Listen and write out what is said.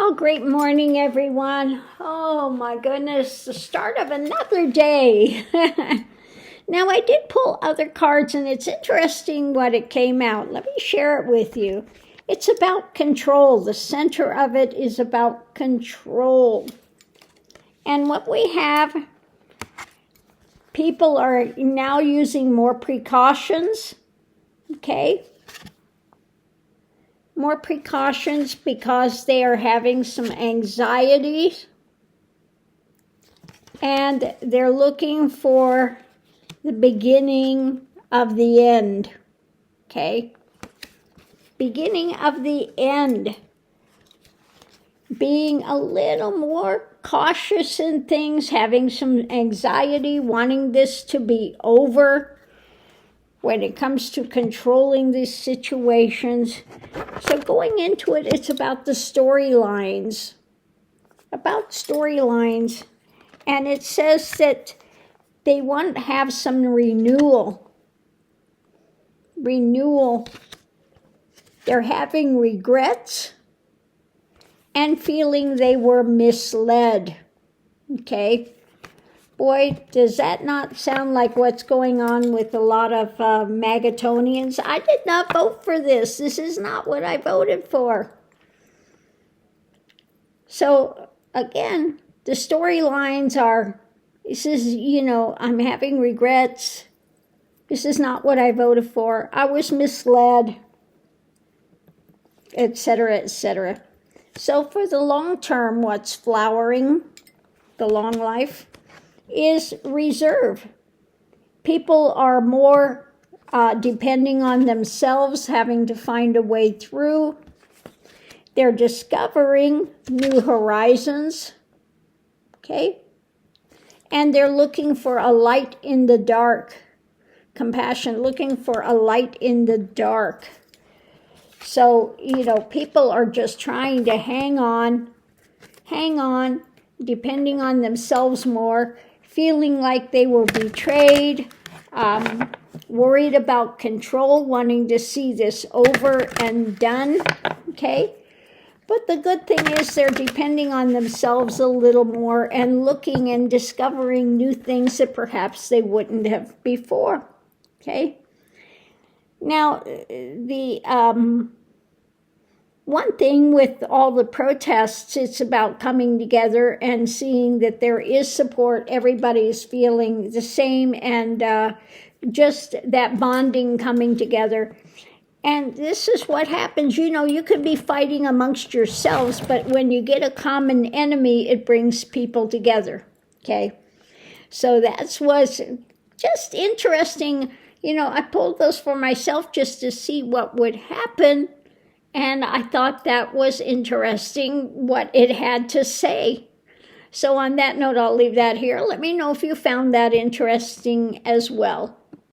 Well, great morning, everyone. Oh my goodness, the start of another day. Now, I did pull other cards, and it's interesting what it came out. Let me share it with you. It's about control. The center of it is about control. And what we have, people are now using more precautions, okay? More precautions because they are having some anxiety, and they're looking for the beginning of the end, okay? Beginning of the end. Being a little more cautious in things, having some anxiety, wanting this to be over when it comes to controlling these situations. So going into it, it's about the storylines. About storylines. And it says that they want to have some renewal. Renewal. They're having regrets and feeling they were misled. Okay? Boy, does that not sound like what's going on with a lot of Magatonians? I did not vote for this. This is not what I voted for. So, again, the storylines are, this is, I'm having regrets. This is not what I voted for. I was misled, etc., etc. So for the long term, what's flowering, the long life, is reserve. People are more depending on themselves, having to find a way through. They're discovering new horizons, okay? And they're looking for a light in the dark. Compassion, looking for a light in the dark. So, people are just trying to hang on, depending on themselves more, feeling like they were betrayed, worried about control, wanting to see this over and done, okay? But the good thing is they're depending on themselves a little more and looking and discovering new things that perhaps they wouldn't have before, okay? Now, the one thing with all the protests, it's about coming together and seeing that there is support. Everybody is feeling the same, and just that bonding coming together. And this is what happens. You could be fighting amongst yourselves, but when you get a common enemy, it brings people together, okay? So that was just interesting. I pulled those for myself just to see what would happen. And I thought that was interesting what it had to say. So on that note, I'll leave that here. Let me know if you found that interesting as well.